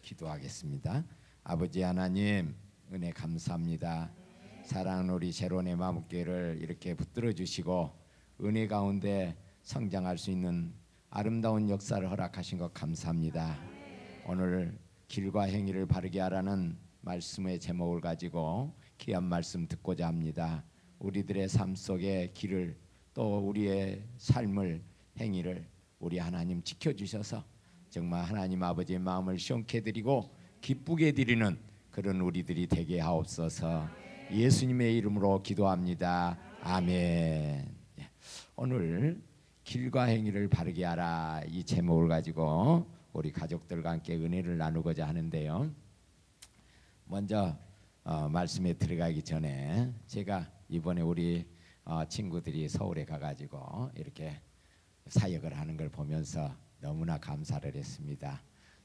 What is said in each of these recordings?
기도하겠습니다. 아버지 하나님, 은혜 감사합니다. 사랑하는 우리 새로운 마음교회를 이렇게 붙들어 주시고 은혜 가운데 성장할 수 있는 아름다운 역사를 허락하신 것 감사합니다. 오늘 길과 행위를 바르게 하라는 말씀의 제목을 가지고 귀한 말씀 듣고자 합니다. 우리들의 삶 속의 길을, 또 우리의 삶을, 행위를 우리 하나님 지켜주셔서 정말 하나님 아버지의 마음을 시원케 드리고 기쁘게 드리는 그런 우리들이 되게 하옵소서. 예수님의 이름으로 기도합니다. 아멘. 오늘 길과 행위를 바르게 하라, 이 제목을 가지고 우리 가족들과 함께 은혜를 나누고자 하는데요. 먼저 말씀에 들어가기 전에 제가 이번에 우리 친구들이 서울에 가가지고 이렇게 사역을 하는 걸 보면서 너무나 감사를 했습니다.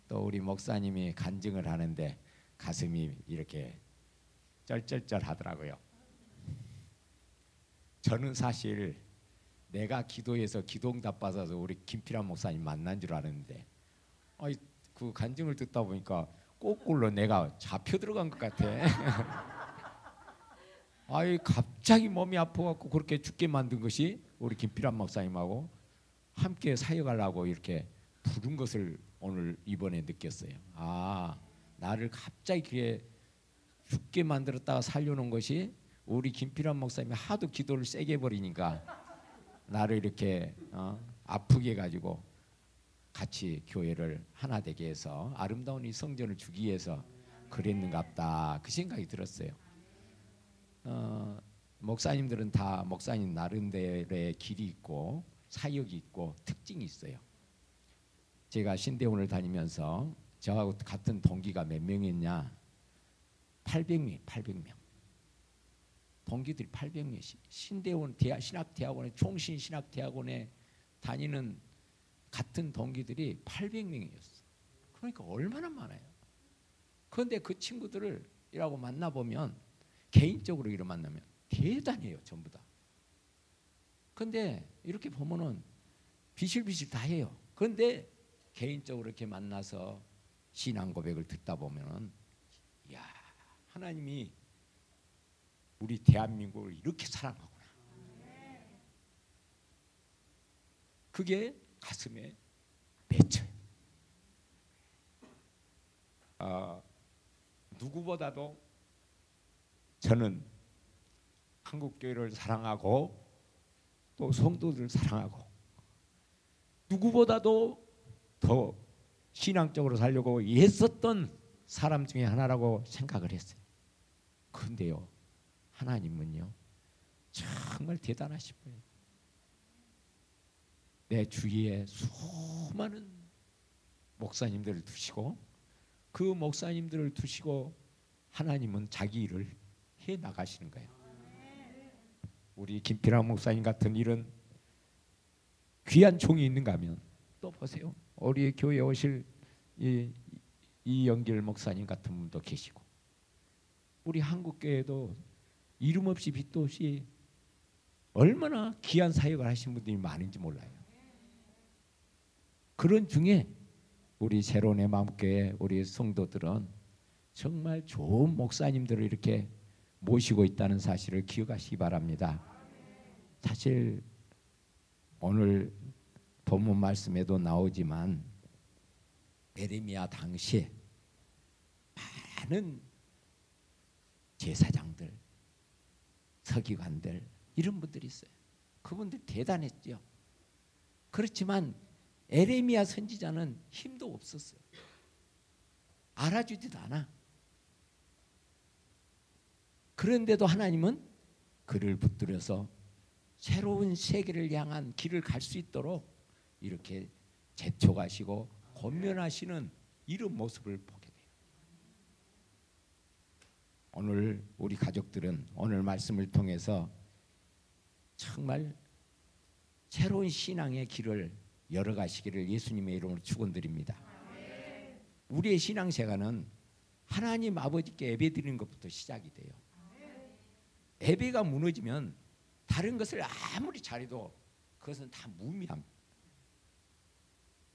또 우리 목사님이 간증을 하는데 가슴이 이렇게 쩔쩔쩔 하더라고요. 저는 사실 내가 기도해서 기도응답 받아서 우리 김필환 목사님 만난 줄 아는데 그 간증을 듣다 보니까 거꾸로 내가 잡혀 들어간 것 같아. 갑자기 몸이 아파갖고 그렇게 죽게 만든 것이 우리 김필환 목사님하고 함께 사역하려고 이렇게 부른 것을 오늘 이번에 느꼈어요. 나를 갑자기 그게 죽게 만들었다가 살려놓은 것이 우리 김필환 목사님이 하도 기도를 세게 해버리니까 나를 이렇게 아프게 해가지고 같이 교회를 하나 되게 해서 아름다운 이 성전을 주기 위해서 그랬는갑다, 그 생각이 들었어요. 목사님들은 다 목사님 나름대로의 길이 있고 사역이 있고 특징이 있어요. 제가 신대원을 다니면서 저하고 같은 동기가 몇 명이었냐? 800명, 800명. 동기들이 800명씩 신대원 신학대학원에, 총신신학대학원에 다니는 같은 동기들이 800명이었어. 그러니까 얼마나 많아요. 그런데 그 친구들을 이라고 만나보면, 개인적으로 이렇게 만나면 대단해요, 전부 다. 그런데 이렇게 보면은 비실비실 다 해요. 그런데 개인적으로 이렇게 만나서 신앙 고백을 듣다 보면은, 야, 하나님이 우리 대한민국을 이렇게 사랑하구나. 그게 가슴에 맺혀요. 누구보다도 저는 한국 교회를 사랑하고 또 성도들을 사랑하고 누구보다도 더 신앙적으로 살려고 애썼던 사람 중에 하나라고 생각을 했어요. 그런데요, 하나님은요 정말 대단하신 분이에요. 내 주위에 수많은 목사님들을 두시고, 그 목사님들을 두시고 하나님은 자기 일을 해 나가시는 거예요. 우리 김필환 목사님 같은 이런 귀한 종이 있는가 하면, 또 보세요, 우리 교회에 오실 이영길 목사님 같은 분도 계시고, 우리 한국교회도 이름 없이 빛도 없이 얼마나 귀한 사역을 하신 분들이 많은지 몰라요. 그런 중에 우리 새로운 마음교회 우리 성도들은 정말 좋은 목사님들을 이렇게 모시고 있다는 사실을 기억하시기 바랍니다. 사실 오늘 본문 말씀에도 나오지만 에레미야 당시에 많은 제사장들, 서기관들, 이런 분들이 있어요. 그분들 대단했죠. 그렇지만 에레미야 선지자는 힘도 없었어요. 알아주지도 않아. 그런데도 하나님은 그를 붙들어서 새로운 세계를 향한 길을 갈 수 있도록 이렇게 재촉하시고 권면하시는 이런 모습을 보게 돼요. 오늘 우리 가족들은 오늘 말씀을 통해서 정말 새로운 신앙의 길을 열어가시기를 예수님의 이름으로 축원드립니다. 우리의 신앙생활은 하나님 아버지께 예배드리는 것부터 시작이 돼요. 예배가 무너지면 다른 것을 아무리 잘해도 그것은 다 무의미합니다.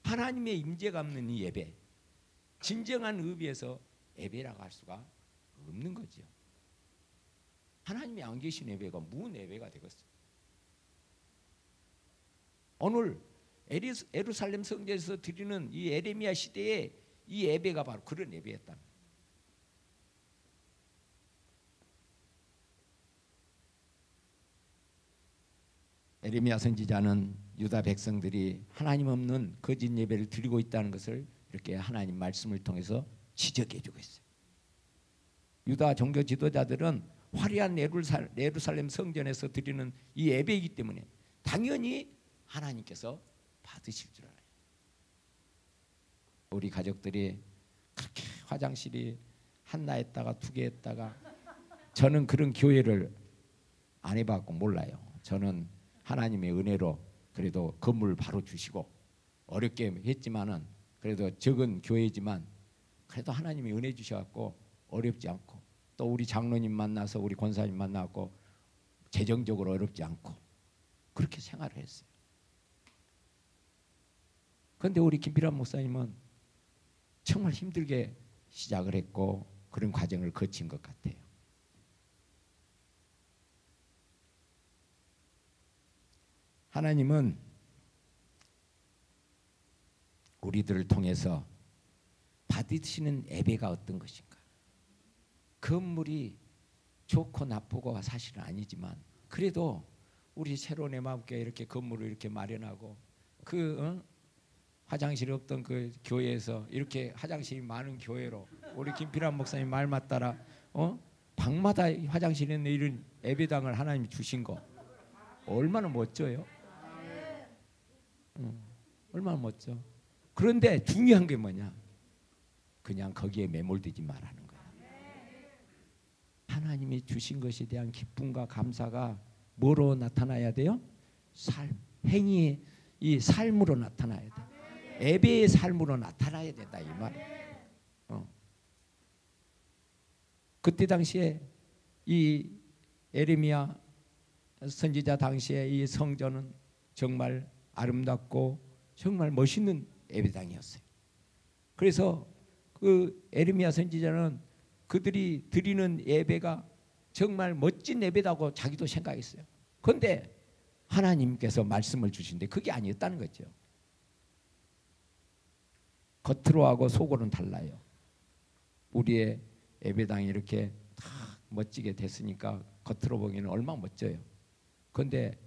하나님의 임재가 없는 이 예배, 진정한 의미에서 예배라고 할 수가 없는 거죠. 하나님이 안 계신 예배가 무슨 예배가 되겠어요? 오늘 예루살렘 성전에서 드리는 이 에레미야 시대에 이 예배가 바로 그런 예배였다. 에레미야 선지자는 유다 백성들이 하나님 없는 거짓 예배를 드리고 있다는 것을 이렇게 하나님 말씀을 통해서 지적해주고 있어요. 유다 종교 지도자들은 화려한 예루살렘 성전에서 드리는 이 예배이기 때문에 당연히 하나님께서 받으실 줄 알아요. 우리 가족들이 그렇게 화장실이 하나 했다가 두 개 했다가, 저는 그런 교회를 안 해봤고 몰라요. 저는 하나님의 은혜로 그래도 건물 바로 주시고, 어렵게 했지만은 그래도 적은 교회지만 그래도 하나님이 은혜 주셔갖고 어렵지 않고, 또 우리 장로님 만나서 우리 권사님 만나고 재정적으로 어렵지 않고 그렇게 생활을 했어요. 그런데 우리 김필환 목사님은 정말 힘들게 시작을 했고 그런 과정을 거친 것 같아요. 하나님은 우리들을 통해서 받으시는 예배가 어떤 것인가? 건물이 좋고 나쁘고가 사실은 아니지만 그래도 우리 새로운 내 마음께 이렇게 건물을 이렇게 마련하고 화장실이 없던 그 교회에서 이렇게 화장실이 많은 교회로 우리 김필환 목사님 말 맞따라 방마다 화장실에 있는 이런 예배당을 하나님이 주신 거 얼마나 멋져요? 얼마나 멋져. 그런데 중요한 게 뭐냐? 그냥 거기에 매몰되지 말라는 거야. 하나님이 주신 것에 대한 기쁨과 감사가 뭐로 나타나야 돼요? 삶, 행위의 이 삶으로 나타나야 돼. 예배의 삶으로 나타나야 된다 이 말이에요. 그때 당시에 이 에레미야 선지자 당시에 이 성전은 정말 아름답고 정말 멋있는 예배당이었어요. 그래서 그 에레미야 선지자는 그들이 드리는 예배가 정말 멋진 예배다고 자기도 생각했어요. 그런데 하나님께서 말씀을 주신데 그게 아니었다는 거죠. 겉으로 하고 속으로는 달라요. 우리의 예배당이 이렇게 다 멋지게 됐으니까 겉으로 보기에는 얼마나 멋져요. 그런데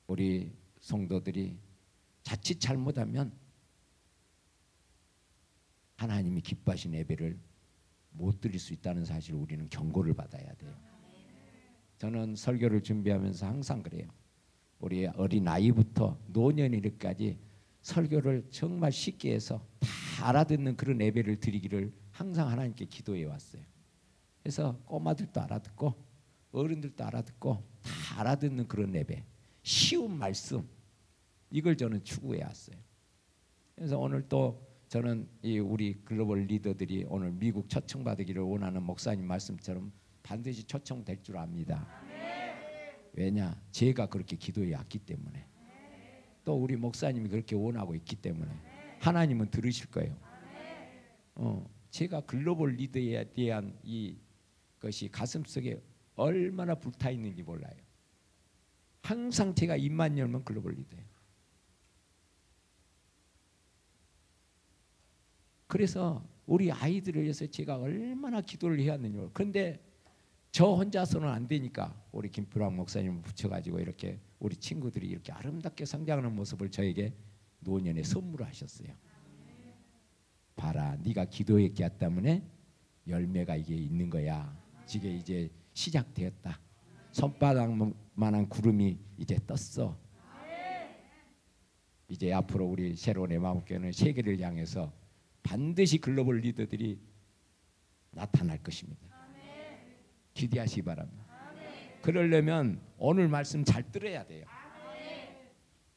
우리 성도들이 자칫 잘못하면 하나님이 기뻐하신 예배를 못 드릴 수 있다는 사실을 우리는 경고를 받아야 돼요. 저는 설교를 준비하면서 항상 그래요. 우리 어린아이부터 노년이까지 설교를 정말 쉽게 해서 다 알아듣는 그런 예배를 드리기를 항상 하나님께 기도해 왔어요. 그래서 꼬마들도 알아듣고 어른들도 알아듣고 다 알아듣는 그런 예배, 쉬운 말씀, 이걸 저는 추구해 왔어요. 그래서 오늘 또 저는 이 우리 글로벌 리더들이 오늘 미국 초청받기를 원하는 목사님 말씀처럼 반드시 초청될 줄 압니다. 왜냐? 제가 그렇게 기도해 왔기 때문에, 또 우리 목사님이 그렇게 원하고 있기 때문에 하나님은 들으실 거예요. 제가 글로벌 리더에 대한 이것이 가슴속에 얼마나 불타 있는지 몰라요. 항상 제가 입만 열면 글로벌 리더예요. 그래서 우리 아이들을 위해서 제가 얼마나 기도를 해야 하느냐. 그런데 저 혼자서는 안 되니까 우리 김필환 목사님을 붙여가지고 이렇게 우리 친구들이 이렇게 아름답게 성장하는 모습을 저에게 노년에 선물하셨어요. 봐라, 네가 기도했기 때문에 열매가 이게 있는 거야. 이게 이제 시작되었다. 손바닥만한 구름이 이제 떴어. 이제 앞으로 우리 새로운 내 마음교회는 세계를 향해서 반드시 글로벌 리더들이 나타날 것입니다. 기대하시기 바랍니다. 그러려면 오늘 말씀 잘 들어야 돼요.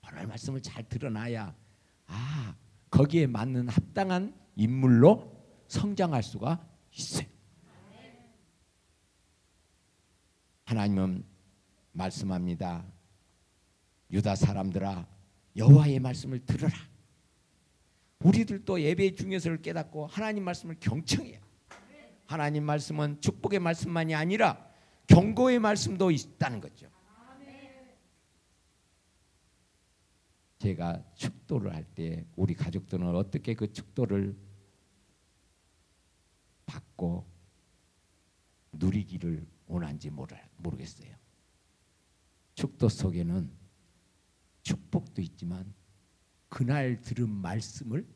오늘 말씀을 잘 들어놔야 거기에 맞는 합당한 인물로 성장할 수가 있어요. 하나님은 말씀합니다. 유다 사람들아, 여호와의 말씀을 들으라. 우리들도 예배 중에서를 깨닫고 하나님 말씀을 경청해요. 하나님 말씀은 축복의 말씀만이 아니라 경고의 말씀도 있다는 거죠. 제가 축도를 할 때 우리 가족들은 어떻게 그 축도를 받고 누리기를 원한지 모르겠어요. 축도 속에는 축복도 있지만 그날 들은 말씀을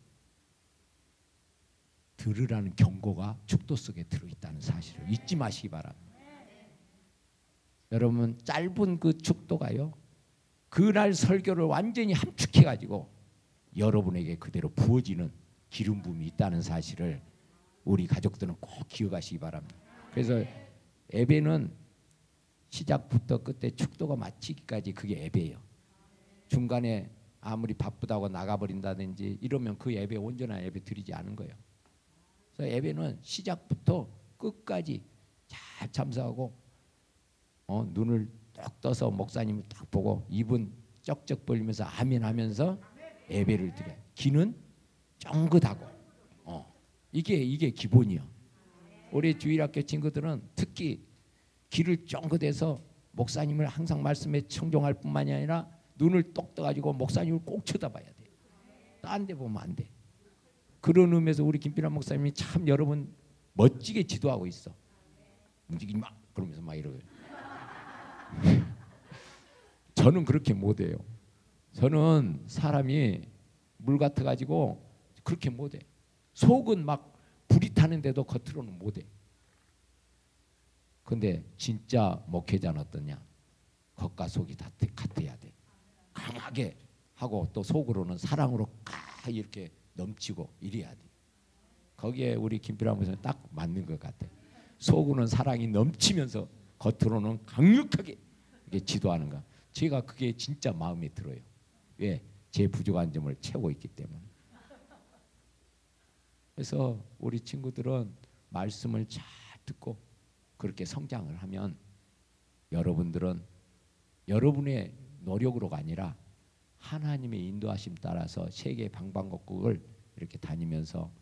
들으라는 경고가 축도 속에 들어있다는 사실을 잊지 마시기 바랍니다. 여러분, 짧은 그 축도가요, 그날 설교를 완전히 함축해가지고 여러분에게 그대로 부어지는 기름 부음이 있다는 사실을 우리 가족들은 꼭 기억하시기 바랍니다. 그래서 예배는 시작부터 끝에 축도가 마치기까지 그게 예배예요. 중간에 아무리 바쁘다고 나가버린다든지 이러면 그 예배 온전한 예배 드리지 않은 거예요. 그래서 예배는 시작부터 끝까지 잘 참석하고 눈을 딱 떠서 목사님을 딱 보고 입은 쩍쩍 벌리면서 아멘 하면서 예배를 드려요. 귀는 쫑긋하고 이게 기본이요. 우리 주일학교 친구들은 특히 귀를 쫑긋해서 목사님을 항상 말씀에 청종할 뿐만이 아니라 눈을 똑 떠가지고 목사님을 꼭 쳐다봐야 돼요. 딴 데 보면 안 돼. 그런 의미에서 우리 김필환 목사님이 참 여러분 멋지게 지도하고 있어. 움직이지 마 그러면서 막 이러고. 저는 그렇게 못해요. 저는 사람이 물 같아가지고 그렇게 못해. 속은 막 불이 타는데도 겉으로는 못해. 근데 진짜 목회자는 어떠냐? 겉과 속이 다 같아야 돼. 강하게 하고 또 속으로는 사랑으로 이렇게 넘치고 이래야 돼. 거기에 우리 김필환 목사님 딱 맞는 것 같아. 속으로는 사랑이 넘치면서 겉으로는 강력하게 이렇게 지도하는 거. 제가 그게 진짜 마음에 들어요. 왜? 제 부족한 점을 채우고 있기 때문에. 그래서 우리 친구들은 말씀을 잘 듣고 그렇게 성장을 하면 여러분들은 여러분의 노력으로가 아니라 하나님의 인도하심 따라서 세계 방방곡곡을 이렇게 다니면서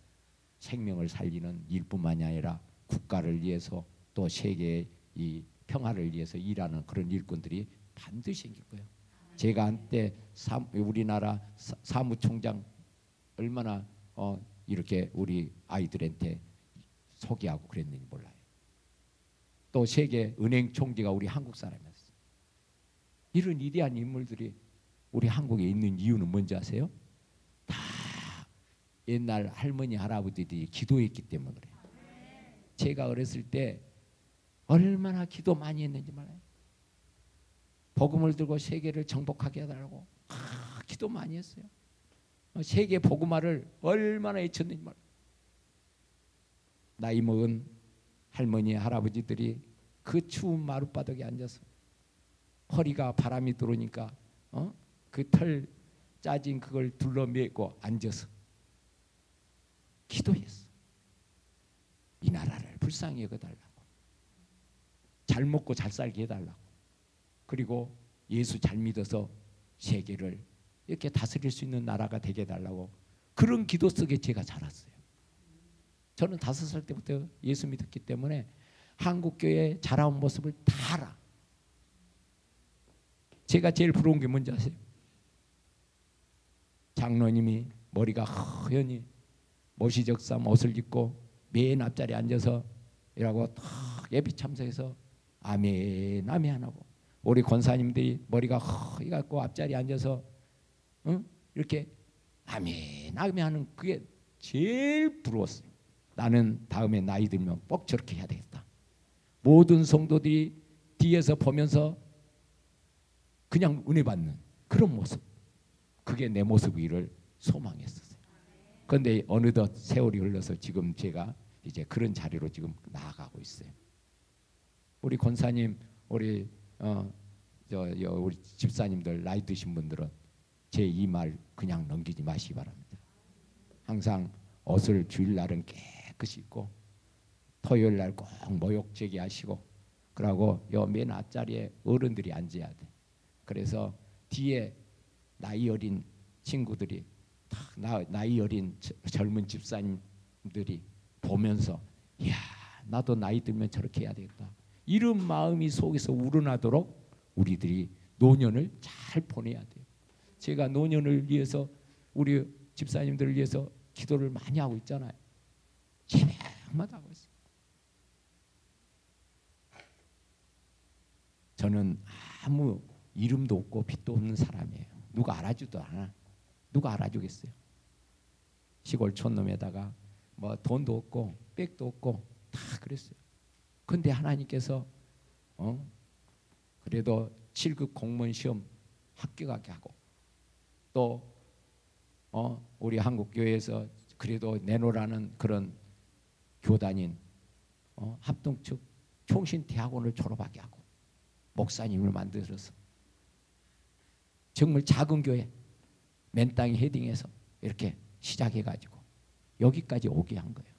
생명을 살리는 일뿐만이 아니라 국가를 위해서 또 세계의 이 평화를 위해서 일하는 그런 일꾼들이 반드시 생길 거예요. 제가 한때 우리나라 사무총장 얼마나 이렇게 우리 아이들한테 소개하고 그랬는지 몰라요. 또 세계 은행 총재가 우리 한국 사람이었어요. 이런 위대한 인물들이 우리 한국에 있는 이유는 뭔지 아세요? 다 옛날 할머니 할아버지들이 기도했기 때문에 그래요. 제가 어렸을 때 얼마나 기도 많이 했는지 몰라요. 복음을 들고 세계를 정복하게 해달라고 기도 많이 했어요. 세계 복음화를 얼마나 외쳤는지 몰라요. 나이 먹은 할머니 할아버지들이 그 추운 마룻바닥에 앉아서 허리가 바람이 들어오니까 그 털 짜진 그걸 둘러매고 앉아서 기도했어. 이 나라를 불쌍히 여겨달라고, 잘 먹고 잘 살게 해달라고, 그리고 예수 잘 믿어서 세계를 이렇게 다스릴 수 있는 나라가 되게 해달라고, 그런 기도 속에 제가 자랐어요. 저는 5살 때부터 예수 믿었기 때문에 한국교회 자라온 모습을 다 알아. 제가 제일 부러운 게 뭔지 아세요? 장로님이 머리가 허연히 모시적삼 옷을 입고 맨 앞자리에 앉아서 이라고 예배 참석해서 아멘 아멘 하고, 우리 권사님들이 머리가 허이 갖고 앞자리에 앉아서 이렇게 아멘 아멘 하는 그게 제일 부러웠어요. 나는 다음에 나이 들면 꼭 저렇게 해야 되겠다. 모든 성도들이 뒤에서 보면서 그냥 은혜 받는 그런 모습, 그게 내 모습이기를 소망했었어요. 그런데 어느덧 세월이 흘러서 지금 제가 이제 그런 자리로 지금 나아가고 있어요. 우리 권사님, 우리 우리 집사님들 나이 드신 분들은 제 이 말 그냥 넘기지 마시기 바랍니다. 항상 옷을 주일날은 깨끗이 입고 토요일 날 꼭 모욕 제기하시고, 그러고 요 맨 앞자리에 어른들이 앉아야 돼. 그래서 뒤에 나이 어린 친구들이 나이 어린 젊은 집사님들이 보면서 이야 나도 나이 들면 저렇게 해야 되겠다 이런 마음이 속에서 우러나도록 우리들이 노년을 잘 보내야 돼요. 제가 노년을 위해서 우리 집사님들을 위해서 기도를 많이 하고 있잖아요. 새벽마다 하고 있어요. 저는 아무 이름도 없고 빚도 없는 사람이에요. 누가 알아주도 않아. 누가 알아주겠어요. 시골 촌놈에다가 뭐 돈도 없고 백도 없고 다 그랬어요. 근데 하나님께서 그래도 7급 공무원 시험 합격하게 하고 또 우리 한국교회에서 그래도 내노라는 그런 교단인 합동측 총신대학원을 졸업하게 하고 목사님을 만들어서 정말 작은 교회 맨땅에 헤딩해서 이렇게 시작해가지고 여기까지 오게 한 거예요.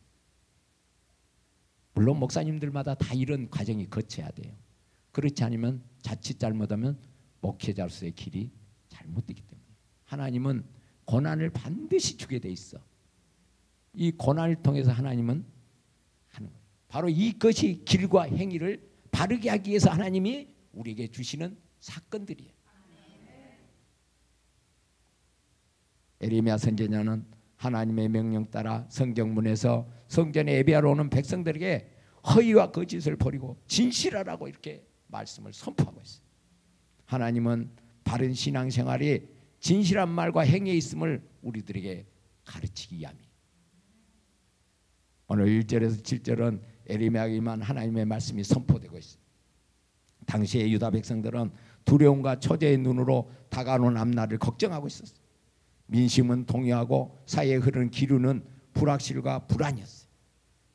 물론 목사님들마다 다 이런 과정이 거쳐야 돼요. 그렇지 않으면 자칫 잘못하면 목회자로서의 길이 잘못되기 때문에 하나님은 고난을 반드시 주게 돼 있어. 이 고난을 통해서 하나님은 하는 거예요. 바로 이것이 길과 행위를 바르게 하기 위해서 하나님이 우리에게 주시는 사건들이에요. 에레미야 선지자는 하나님의 명령 따라 성경문에서 성전에 예배하러 오는 백성들에게 허위와 거짓을 버리고 진실하라고 이렇게 말씀을 선포하고 있어요. 하나님은 바른 신앙생활이 진실한 말과 행위에 있음을 우리들에게 가르치기 위함이에요. 오늘 1절에서 7절은 에레미야에게 임한 하나님의 말씀이 선포되고 있어요. 당시의 유다 백성들은 두려움과 초제의 눈으로 다가오는 앞날을 걱정하고 있었어요. 민심은 동요하고 사이에 흐르는 기류는 불확실과 불안이었어요.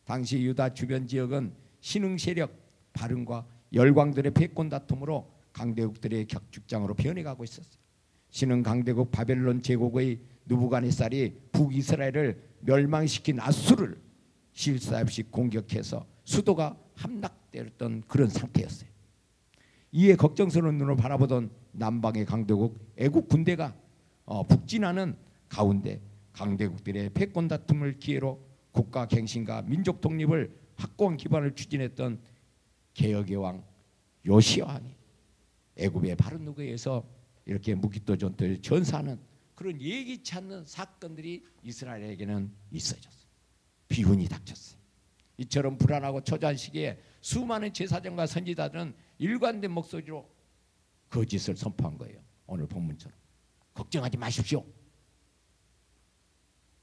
당시 유다 주변 지역은 신흥 세력 바른과 열광들의 패권 다툼으로 강대국들의 격축장으로 변해가고 있었어요. 신흥 강대국 바벨론 제국의 느부갓네살이 북이스라엘을 멸망시킨 아수르를 실수 없이 공격해서 수도가 함락되었던 그런 상태였어요. 이에 걱정스러운 눈으로 바라보던 남방의 강대국 애국 군대가 북진하는 가운데 강대국들의 패권 다툼을 기회로 국가 갱신과 민족 독립을 확고한 기반을 추진했던 개혁의 왕 요시야 왕이 애굽의 바른 누구에 의해서 이렇게 무기토 전투를 전사하는 그런 예기치 않는 사건들이 이스라엘에게는 있어졌어요. 비운이 닥쳤어요. 이처럼 불안하고 초조한 시기에 수많은 제사장과 선지자들은 일관된 목소리로 거짓을 선포한 거예요. 오늘 본문처럼 걱정하지 마십시오.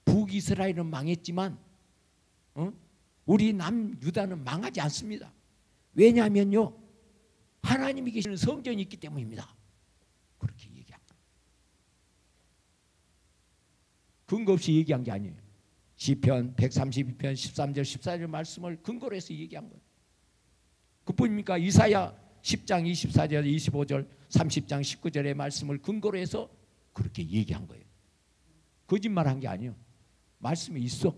북이스라엘은 망했지만 우리 남유다는 망하지 않습니다. 왜냐하면요 하나님이 계시는 성전이 있기 때문입니다. 그렇게 얘기한 거예요. 근거 없이 얘기한 게 아니에요. 시편 132편 13절 14절 말씀을 근거로 해서 얘기한 거예요. 그뿐입니까? 이사야 10장 24절 25절 30장 19절의 말씀을 근거로 해서 그렇게 얘기한 거예요. 거짓말한 게 아니에요. 말씀이 있어.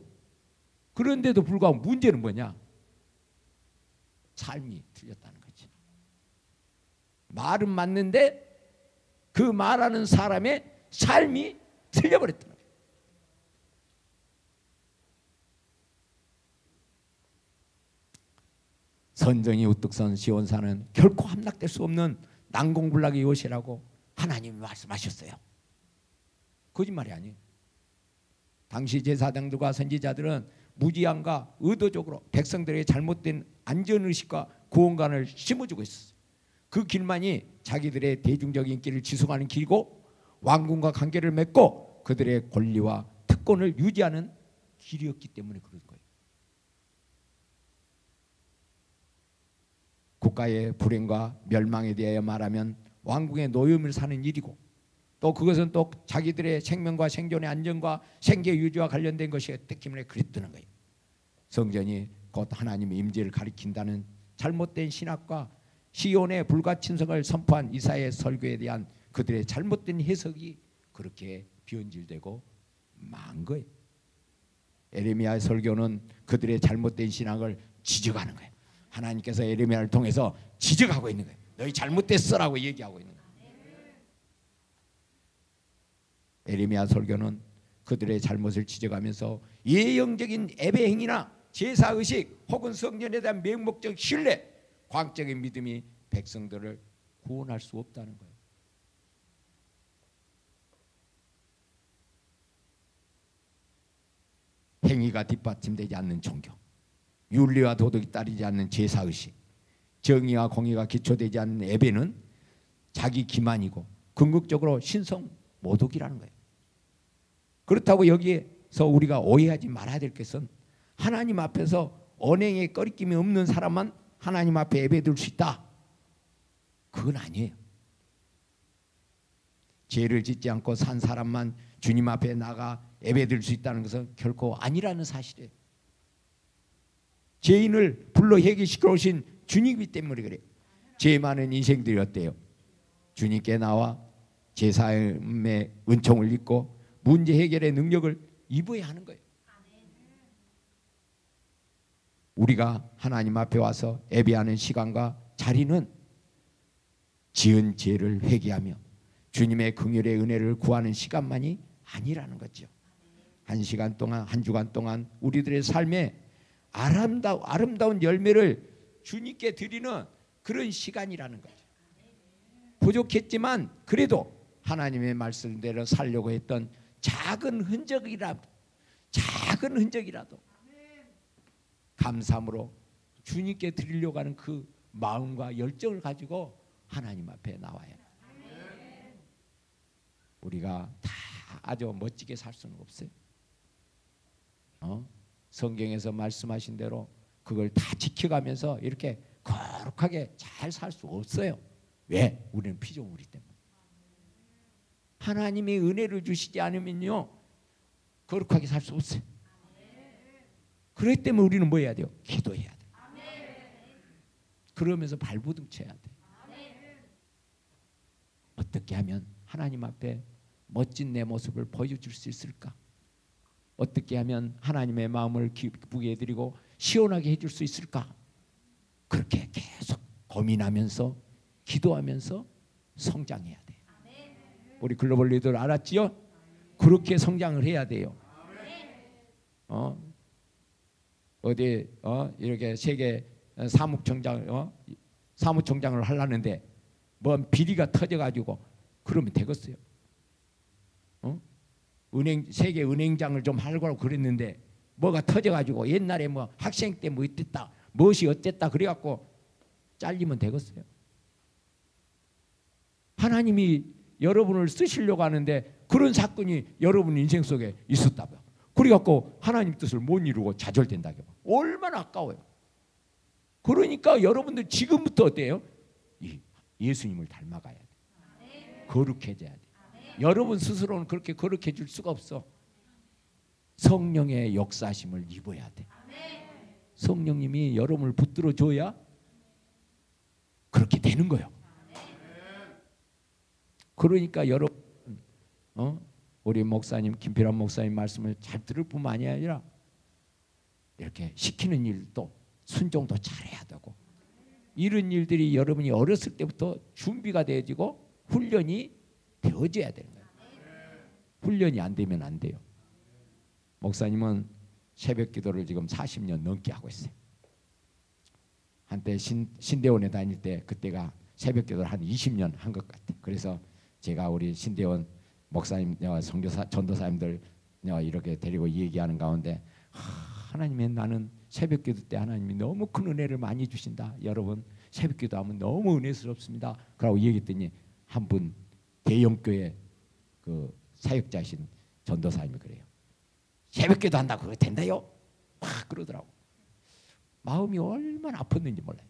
그런데도 불구하고 문제는 뭐냐? 삶이 틀렸다는 거지. 말은 맞는데 그 말하는 사람의 삶이 틀려버렸다는 거예요. 선정이 우뚝 선 시온산은 결코 함락될 수 없는 난공불락의 요새라고 하나님이 말씀하셨어요. 거짓말이 아니에요. 당시 제사장들과 선지자들은 무지함과 의도적으로 백성들에게 잘못된 안전의식과 구원관을 심어주고 있었어요. 그 길만이 자기들의 대중적인 인기를 지속하는 길이고 왕궁과 관계를 맺고 그들의 권리와 특권을 유지하는 길이었기 때문에 그런 거예요. 국가의 불행과 멸망에 대하여 말하면 왕궁의 노임을 사는 일이고 또 그것은 또 자기들의 생명과 생존의 안전과 생계 유지와 관련된 것이었기 때문에 그랬다는 거예요. 성전이 곧 하나님의 임재를 가리킨다는 잘못된 신학과 시온의 불가침성을 선포한 이사야의 설교에 대한 그들의 잘못된 해석이 그렇게 변질되고 망한 거예요. 에레미야의 설교는 그들의 잘못된 신학을 지적하는 거예요. 하나님께서 에레미야를 통해서 지적하고 있는 거예요. 너희 잘못됐어라고 얘기하고 있는 거예요. 에레미야 설교는 그들의 잘못을 지적하면서 예형적인 예배 행위나 제사 의식 혹은 성전에 대한 맹목적 신뢰, 광적인 믿음이 백성들을 구원할 수 없다는 거예요. 행위가 뒷받침되지 않는 종교, 윤리와 도덕이 따르지 않는 제사 의식, 정의와 공의가 기초되지 않는 예배는 자기 기만이고 궁극적으로 신성 모독이라는 거예요. 그렇다고 여기에서 우리가 오해하지 말아야 될 것은 하나님 앞에서 언행에 꺼리낌이 없는 사람만 하나님 앞에 예배드릴 수 있다. 그건 아니에요. 죄를 짓지 않고 산 사람만 주님 앞에 나가 예배드릴 수 있다는 것은 결코 아니라는 사실이에요. 죄인을 불러 회개시켜 오신 주님이기 때문에 그래요. 죄 많은 인생들이 어때요? 주님께 나와 제사함의 은총을 입고 문제 해결의 능력을 입어야 하는 거예요. 우리가 하나님 앞에 와서 예배하는 시간과 자리는 지은 죄를 회개하며 주님의 긍휼의 은혜를 구하는 시간만이 아니라는 거죠. 한 시간 동안, 한 주간 동안 우리들의 삶에 아름다운 열매를 주님께 드리는 그런 시간이라는 거죠. 부족했지만 그래도 하나님의 말씀대로 살려고 했던 작은 흔적이라도 감사함으로 주님께 드리려고 하는 그 마음과 열정을 가지고 하나님 앞에 나와야 해요. 우리가 다 아주 멋지게 살 수는 없어요. 성경에서 말씀하신 대로 그걸 다 지켜가면서 이렇게 거룩하게 잘 살 수 없어요. 왜? 우리는 피조물이기 때문에. 하나님이 은혜를 주시지 않으면요 거룩하게 살 수 없어요. 그렇기 때문에 우리는 뭐 해야 돼요? 기도해야 돼요. 그러면서 발부둥 쳐야 돼요. 어떻게 하면 하나님 앞에 멋진 내 모습을 보여줄 수 있을까? 어떻게 하면 하나님의 마음을 기쁘게 해드리고 시원하게 해줄 수 있을까? 그렇게 계속 고민하면서 기도하면서 성장해야 돼요. 우리 글로벌 리더들 알았지요? 그렇게 성장을 해야 돼요. 어디 이렇게 세계 사무총장을 하려는데 뭔 비리가 터져가지고 그러면 되겠어요? 세계 은행장을 좀 하려고 그랬는데 뭐가 터져가지고 옛날에 뭐 학생 때 뭐 어땠다 무엇이 어땠다 그래갖고 잘리면 되겠어요? 하나님이 여러분을 쓰시려고 하는데 그런 사건이 여러분 인생 속에 있었다고요. 그래갖고 하나님 뜻을 못 이루고 좌절된다고요. 얼마나 아까워요. 그러니까 여러분들 지금부터 어때요? 예수님을 닮아가야 돼. 거룩해져야 돼. 여러분 스스로는 그렇게 거룩해질 수가 없어. 성령의 역사심을 입어야 돼. 성령님이 여러분을 붙들어 줘야 그렇게 되는 거예요. 그러니까 여러분 우리 목사님 김필환 목사님 말씀을 잘 들을 뿐만 아니라 이렇게 시키는 일도 순종도 잘해야 되고 이런 일들이 여러분이 어렸을 때부터 준비가 되어지고 훈련이 되어져야 되는 거예요. 훈련이 안 되면 안 돼요. 목사님은 새벽 기도를 지금 40년 넘게 하고 있어요. 한때 신대원에 다닐 때 그때가 새벽 기도를 한 20년 한 것 같아요. 그래서 제가 우리 신대원 목사님, 선교사, 전도사님들 이렇게 데리고 얘기하는 가운데 하나님의 나는 새벽 기도 때 하나님이 너무 큰 은혜를 많이 주신다. 여러분 새벽 기도하면 너무 은혜스럽습니다. 그러고 얘기했더니 한 분 대형교회 그 사역자신 전도사님이 그래요. 새벽 기도 한다고 그거 된다요? 막 그러더라고. 마음이 얼마나 아팠는지 몰라요.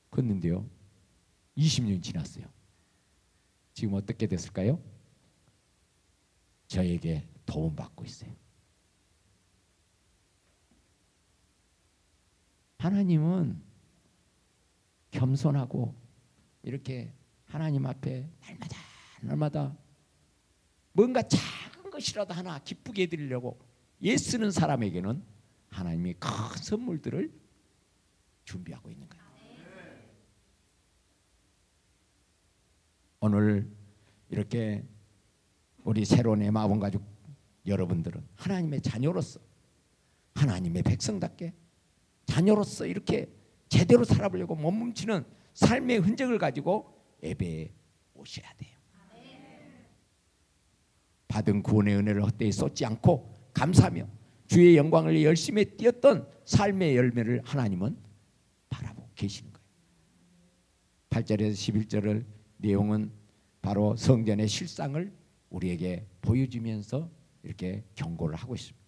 그랬는데요 20년 지났어요. 지금 어떻게 됐을까요? 저에게 도움받고 있어요. 하나님은 겸손하고 이렇게 하나님 앞에 날마다 뭔가 작은 것이라도 하나 기쁘게 해드리려고 애쓰는 사람에게는 하나님이 큰 선물들을 준비하고 있는 거예요. 오늘 이렇게 우리 새로운 마음 가족 여러분들은 하나님의 자녀로서 하나님의 백성답게 자녀로서 이렇게 제대로 살아보려고 몸뭉치는 삶의 흔적을 가지고 예배에 오셔야 돼요. 받은 구원의 은혜를 헛되이 쏟지 않고 감사하며 주의 영광을 위해 열심히 뛰었던 삶의 열매를 하나님은 바라보고 계시는 거예요. 8절에서 11절의 내용은 바로 성전의 실상을 우리에게 보여주면서 이렇게 경고를 하고 있습니다.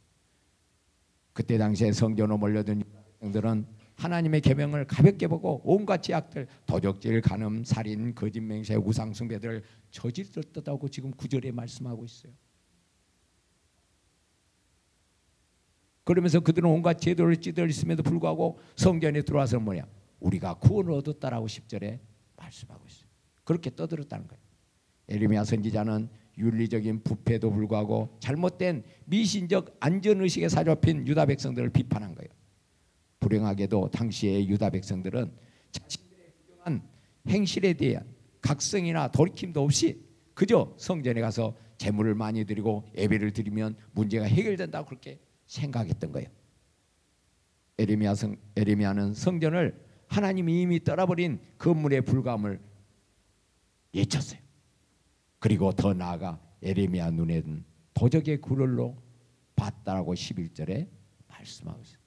그때 당시에 성전으로 몰려든 백성들은 하나님의 계명을 가볍게 보고 온갖 죄악들, 도적질, 간음, 살인, 거짓 맹세, 우상 숭배들을 저질렀다고 지금 9절에 말씀하고 있어요. 그러면서 그들은 온갖 제도를 찌들었음에도 불구하고 성전에 들어와서 뭐냐? 우리가 구원을 얻었다라고 10절에 말씀하고 있어요. 그렇게 떠들었다는 거예요. 에레미야 선지자는 윤리적인 부패도 불구하고 잘못된 미신적 안전의식에 사로잡힌 유다 백성들을 비판한 거예요. 불행하게도 당시의 유다 백성들은 자신들의 부정한 행실에 대한 각성이나 돌이킴도 없이 그저 성전에 가서 제물을 많이 드리고 예배를 드리면 문제가 해결된다고 그렇게 생각했던 거예요. 에레미야는 성전을 하나님이 이미 떠나버린 건물의 불감을 예쳤어요. 그리고 더 나아가 에레미야 눈에는 도적의 굴을로 봤다라고 11절에 말씀하고 있어요.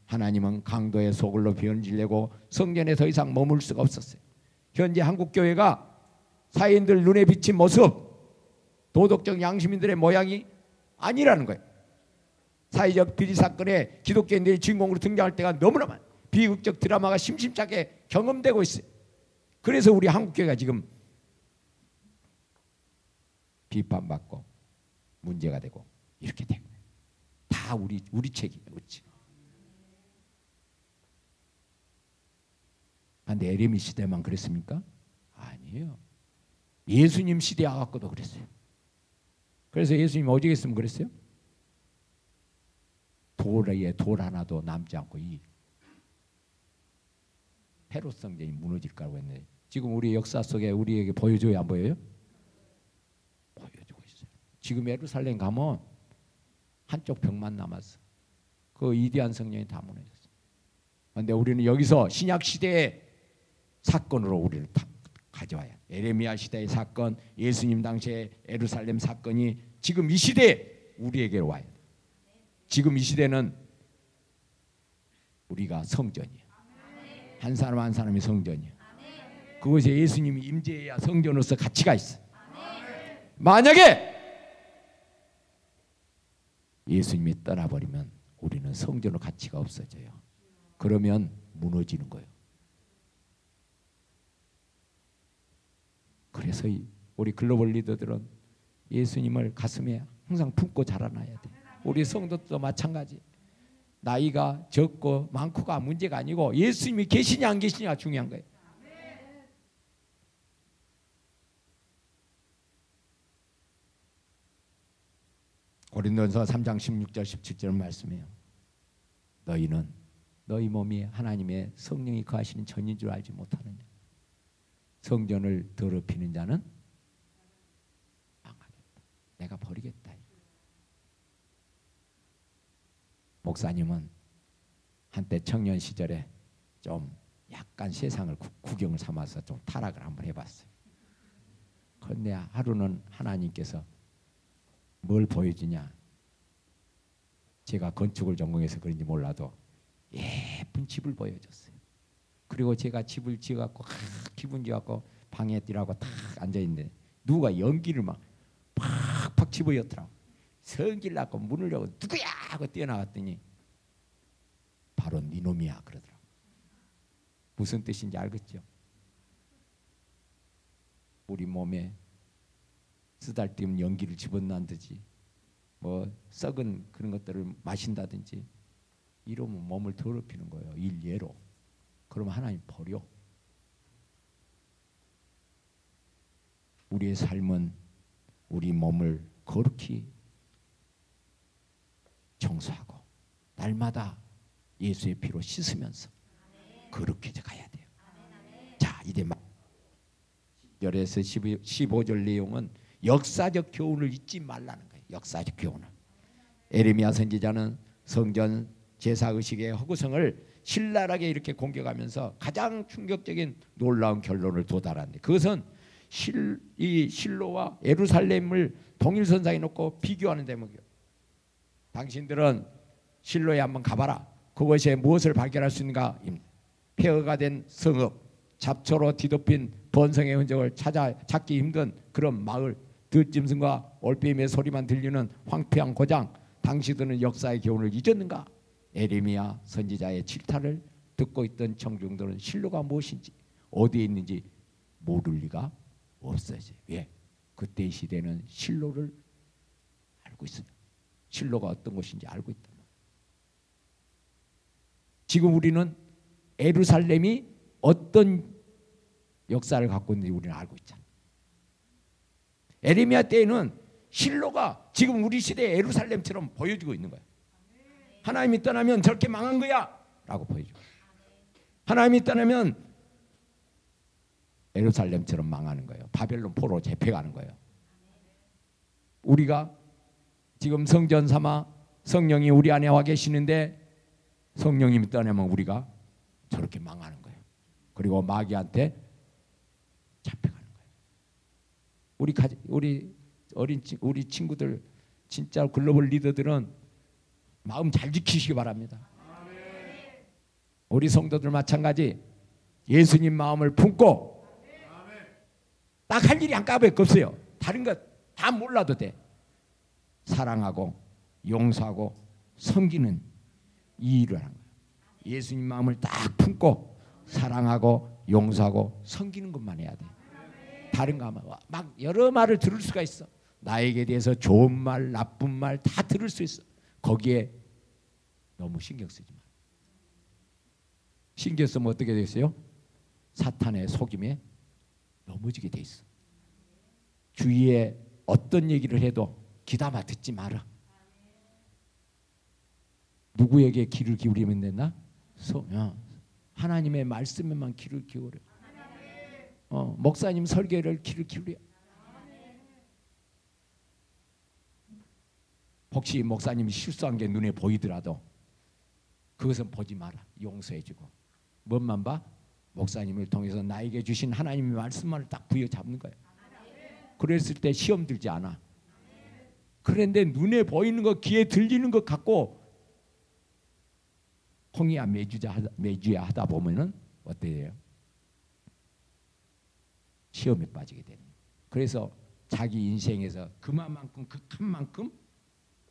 하나님은 강도의 소굴로 변질되고 성전에 더 이상 머물 수가 없었어요. 현재 한국 교회가 사인들 눈에 비친 모습, 도덕적 양심인들의 모양이 아니라는 거예요. 사회적 비리 사건에 기독교인들이 주인공으로 등장할 때가 너무나 많아요. 비극적 드라마가 심심찮게 경험되고 있어요. 그래서 우리 한국교회가 지금 비판받고 문제가 되고 이렇게 된 거예요. 다 우리 책임이에요. 그렇지? 그런데 에레미 시대만 그랬습니까? 아니에요. 예수님 시대 와갖고도 그랬어요. 그래서 예수님 어디 계시면 그랬어요? 돌에 돌 하나도 남지 않고 이 헤롯 성전이 무너질까고 했는데 지금 우리 역사 속에 우리에게 보여줘요, 안 보여요? 보여주고 있어요. 지금 예루살렘 가면 한쪽 벽만 남았어. 그 위대한 성전이 다 무너졌어. 그런데 우리는 여기서 신약 시대의 사건으로 우리를 다 가져와야 돼. 에레미야 시대의 사건, 예수님 당시의 예루살렘 사건이 지금 이 시대에 우리에게 와야 돼. 지금 이 시대는 우리가 성전이야. 한 사람 한 사람이 성전이야. 그곳에 예수님이 임재해야 성전으로서 가치가 있어. 만약에 예수님이 떠나버리면 우리는 성전으로 가치가 없어져요. 그러면 무너지는 거예요. 그래서 우리 글로벌 리더들은 예수님을 가슴에 항상 품고 자라나야 돼. 우리 성도도 마찬가지. 나이가 적고 많고가 문제가 아니고 예수님이 계시냐 안 계시냐가 중요한 거예요. 고린도전서 3장 16절 17절 말씀이에요. 너희는 너희 몸이 하나님의 성령이 거하시는 전인 줄 알지 못하느냐. 성전을 더럽히는 자는 망하겠다. 내가 버리겠다. 목사님은 한때 청년 시절에 좀 약간 세상을 구경을 삼아서 좀 타락을 한번 해봤어요. 그런데 하루는 하나님께서 뭘 보여주냐. 제가 건축을 전공해서 그런지 몰라도 예쁜 집을 보여줬어요. 그리고 제가 집을 지어갖고 기분 좋아갖고 방에 뛰라고 탁 앉아있는데 누가 연기를 막 팍팍 집어였더라고. 성질 났고 문을 열고 누구야 하고 뛰어나갔더니 바로 네 놈이야 그러더라고. 무슨 뜻인지 알겠죠? 우리 몸에 쓰달데없는 연기를 집어넣는다든지 뭐 썩은 그런 것들을 마신다든지 이러면 몸을 더럽히는 거예요. 일례로. 그러면 하나님 버려. 우리의 삶은 우리 몸을 거룩히 청소하고 날마다 예수의 피로 씻으면서 그렇게 가야 돼요. 자, 이제 10절에서 15절 내용은 역사적 교훈을 잊지 말라는 거예요. 역사적 교훈을. 에레미야 선지자는 성전 제사의식의 허구성을 신랄하게 이렇게 공격하면서 가장 충격적인 놀라운 결론을 도달한데, 그것은 이 실로와 예루살렘을 동일선상에 놓고 비교하는 대목이에요. 당신들은 실로에 한번 가봐라. 그것에 무엇을 발견할 수 있는가? 폐허가 된 성읍, 잡초로 뒤덮인 번성의 흔적을 찾기 힘든 그런 마을, 듣짐승과 올빼미의 소리만 들리는 황폐한 고장, 당신들은 역사의 교훈을 잊었는가? 에레미야 선지자의 질타를 듣고 있던 청중들은 실로가 무엇인지, 어디에 있는지 모를 리가 없어지. 왜? 그때 시대는 실로를 알고 있어요. 실로가 어떤 곳인지 알고 있다. 지금 우리는 예루살렘이 어떤 역사를 갖고 있는지 우리는 알고 있잖아. 에레미야 때에는 실로가 지금 우리 시대의 예루살렘처럼 보여지고 있는 거야. 하나님이 떠나면 저렇게 망한 거야 라고 보여주고, 하나님이 떠나면 예루살렘처럼 망하는 거예요. 바벨론 포로 잡혀가는 거예요. 우리가 지금 성전 삼아 성령이 우리 안에 와 계시는데 성령님이 떠나면 우리가 저렇게 망하는 거예요. 그리고 마귀한테 잡혀가는 거예요. 우리 친구들, 진짜 글로벌 리더들은 마음 잘 지키시기 바랍니다. 우리 성도들 마찬가지 예수님 마음을 품고 딱 할 일이 한가닥 없어요. 다른 것 다 몰라도 돼. 사랑하고 용서하고 섬기는 이 일을 하는 거예요. 예수님 마음을 딱 품고 사랑하고 용서하고 섬기는 것만 해야 돼. 다른 거 하면 막 여러 말을 들을 수가 있어. 나에게 대해서 좋은 말 나쁜 말 다 들을 수 있어. 거기에 너무 신경 쓰지 마. 신경 쓰면 어떻게 됐어요? 사탄의 속임에 넘어지게 돼 있어. 주위에 어떤 얘기를 해도 귀담아 듣지 마라. 누구에게 귀를 기울이면 되나? 하나님의 말씀에만 귀를 기울여. 목사님 설교를 귀를 기울여. 혹시 목사님이 실수한 게 눈에 보이더라도 그것은 보지 마라. 용서해주고. 뭔만 봐? 목사님을 통해서 나에게 주신 하나님의 말씀만을 딱 부여잡는 거예요. 그랬을 때 시험 들지 않아. 그런데 눈에 보이는 것, 귀에 들리는 것 갖고 홍이야 매주야 하다 보면은 어때요? 시험에 빠지게 되는 거예요. 그래서 자기 인생에서 그만큼 극한 만큼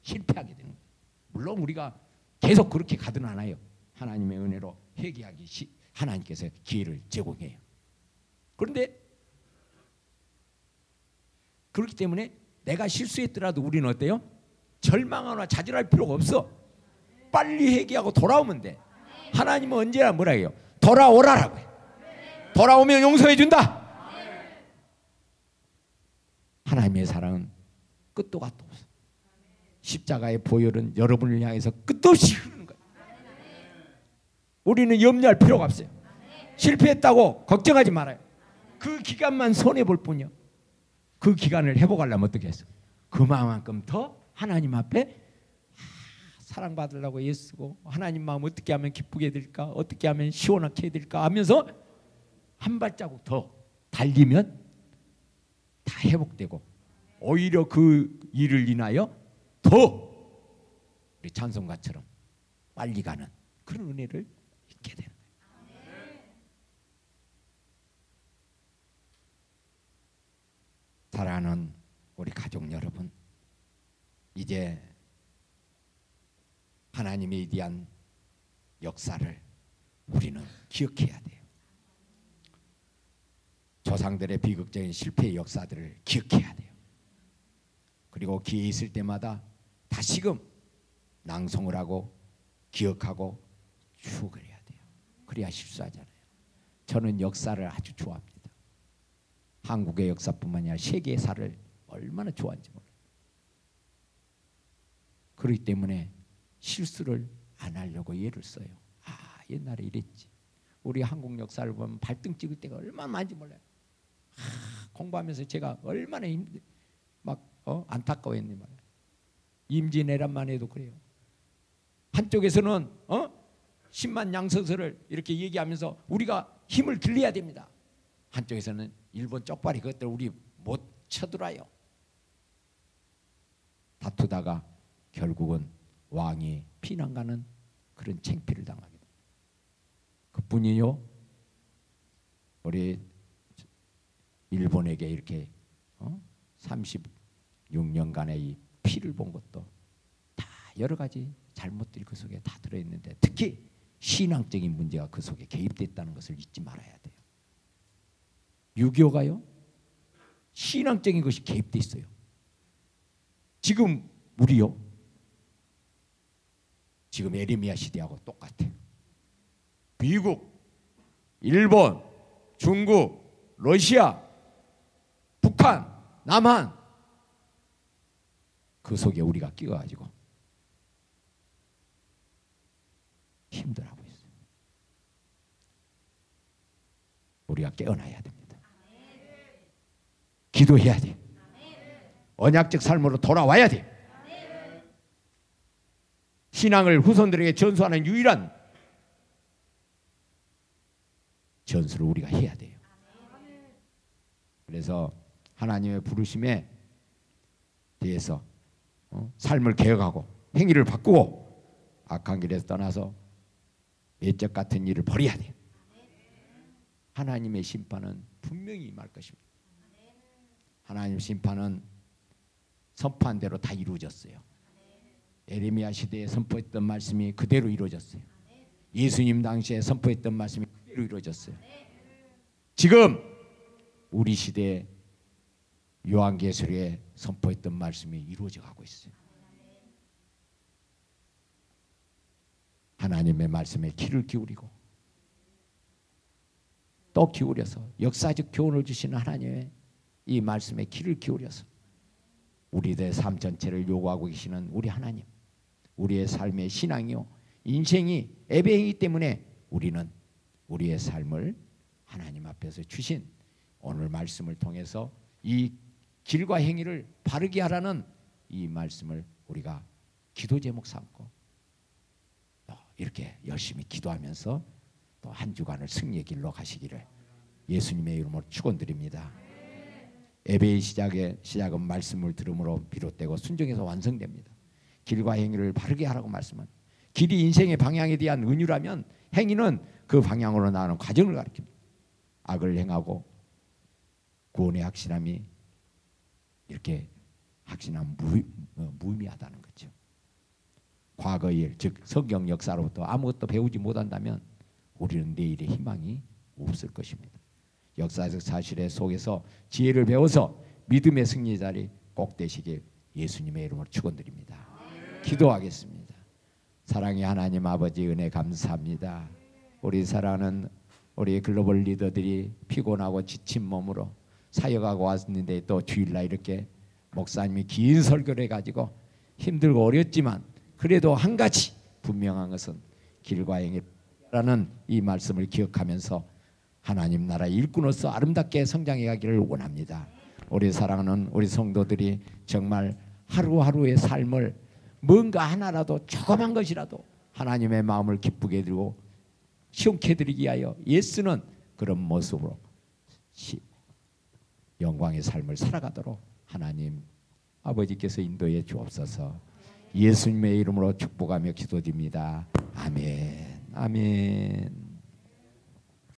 실패하게 되는 거예요. 물론 우리가 계속 그렇게 가든 않아요. 하나님의 은혜로 회개하기 하나님께서 기회를 제공해요. 그런데 그렇기 때문에 내가 실수했더라도 우리는 어때요? 절망하거나 좌절할 필요가 없어. 빨리 회개하고 돌아오면 돼. 하나님은 언제나 뭐라 해요? 돌아오라라고 해요. 돌아오면 용서해 준다. 하나님의 사랑은 끝도 갓도 없어. 십자가의 보혈은 여러분을 향해서 끝도 없이 흐르는 거예요. 우리는 염려할 필요가 없어요. 실패했다고 걱정하지 말아요. 그 기간만 손해볼 뿐이요. 그 기간을 회복하려면 어떻게 했어? 그만큼 더 하나님 앞에 사랑받으려고 애쓰고 하나님 마음 어떻게 하면 기쁘게 될까? 어떻게 하면 시원하게 될까? 하면서 한 발자국 더 달리면 다 회복되고 오히려 그 일을 인하여 더 우리 찬송가처럼 빨리 가는 그런 은혜를 잊게 되는 거예요. 사랑하는 우리 가족 여러분, 이제 하나님의 위대한 역사를 우리는 기억해야 돼요. 조상들의 비극적인 실패의 역사들을 기억해야 돼요. 그리고 기회 있을 때마다 다시금 낭송을 하고 기억하고 추억을 해야 돼요. 그래야 실수하잖아요. 저는 역사를 아주 좋아합니다. 한국의 역사뿐만 아니라 세계사를 얼마나 좋아하는지 몰라요. 그렇기 때문에 실수를 안 하려고 예를 써요. 옛날에 이랬지. 우리 한국 역사를 보면 발등 찍을 때가 얼마나 많은지 몰라요. 공부하면서 제가 얼마나 안타까워했니 말이야. 임진왜란만 해도 그래요. 한쪽에서는 10만 양서설을 이렇게 얘기하면서 우리가 힘을 길러야 됩니다. 한쪽에서는 일본 쪽발이 그것들 우리 못 쳐들어요. 다투다가 결국은 왕이 피난가는 그런 창피를 당하게 됩니다. 그뿐이요, 우리 일본에게 이렇게 36년간의 이 피를 본 것도 다 여러 가지 잘못들이 그 속에 다 들어있는데, 특히 신앙적인 문제가 그 속에 개입됐다는 것을 잊지 말아야 돼요. 6.25가요 신앙적인 것이 개입돼 있어요. 지금 우리요, 지금 에레미야 시대하고 똑같아요. 미국, 일본, 중국, 러시아, 북한, 남한, 그 속에 우리가 끼어가지고 힘들어하고 있어요. 우리가 깨어나야 됩니다. 기도해야 돼. 언약적 삶으로 돌아와야 돼. 신앙을 후손들에게 전수하는 유일한 전수를 우리가 해야 돼요. 그래서 하나님의 부르심에 대해서 삶을 개혁하고 행위를 바꾸고 악한 길에서 떠나서 외적 같은 일을 버려야 돼요. 하나님의 심판은 분명히 임할 것입니다. 하나님의 심판은 선포한 대로 다 이루어졌어요. 에레미야 시대에 선포했던 말씀이 그대로 이루어졌어요. 예수님 당시에 선포했던 말씀이 그대로 이루어졌어요. 지금 우리 시대에 요한계시록에 선포했던 말씀이 이루어져 가고 있어요. 하나님의 말씀에 귀를 기울이고 또 기울여서 역사적 교훈을 주시는 하나님의 이 말씀에 귀를 기울여서 우리들의 삶 전체를 요구하고 계시는 우리 하나님, 우리의 삶의 신앙이요 인생이 예배이기 때문에 우리는 우리의 삶을 하나님 앞에서 주신 오늘 말씀을 통해서 이 길과 행위를 바르게 하라는 이 말씀을 우리가 기도 제목 삼고 이렇게 열심히 기도하면서 또 한 주간을 승리의 길로 가시기를 예수님의 이름으로 축원드립니다. 예배의 시작은 말씀을 들음으로 비롯되고 순종해서 완성됩니다. 길과 행위를 바르게 하라고 말씀은 길이 인생의 방향에 대한 은유라면 행위는 그 방향으로 나가는 과정을 가리킵니다. 악을 행하고 구원의 확신함이 이렇게 확신함 무의미하다는 거죠. 과거의 일, 즉 성경 역사로부터 아무것도 배우지 못한다면 우리는 내일의 희망이 없을 것입니다. 역사적 사실의 속에서 지혜를 배워서 믿음의 승리자리 꼭 되시길 예수님의 이름으로 축원드립니다. 기도하겠습니다. 사랑의 하나님 아버지 은혜 감사합니다. 우리 사랑하는 우리 글로벌 리더들이 피곤하고 지친 몸으로 사역하고 왔는데 또 주일날 이렇게 목사님이 긴 설교를 해가지고 힘들고 어렵지만 그래도 한 가지 분명한 것은 길과 행위라는 이 말씀을 기억하면서 하나님 나라 일꾼으로서 아름답게 성장해 가기를 원합니다. 우리 사랑하는 우리 성도들이 정말 하루하루의 삶을 뭔가 하나라도 조그만 것이라도 하나님의 마음을 기쁘게 해드리고 시원케 해드리기 위하여 예수는 그런 모습으로 영광의 삶을 살아가도록 하나님 아버지께서 인도해 주옵소서. 예수님의 이름으로 축복하며 기도드립니다. 아멘. 아멘.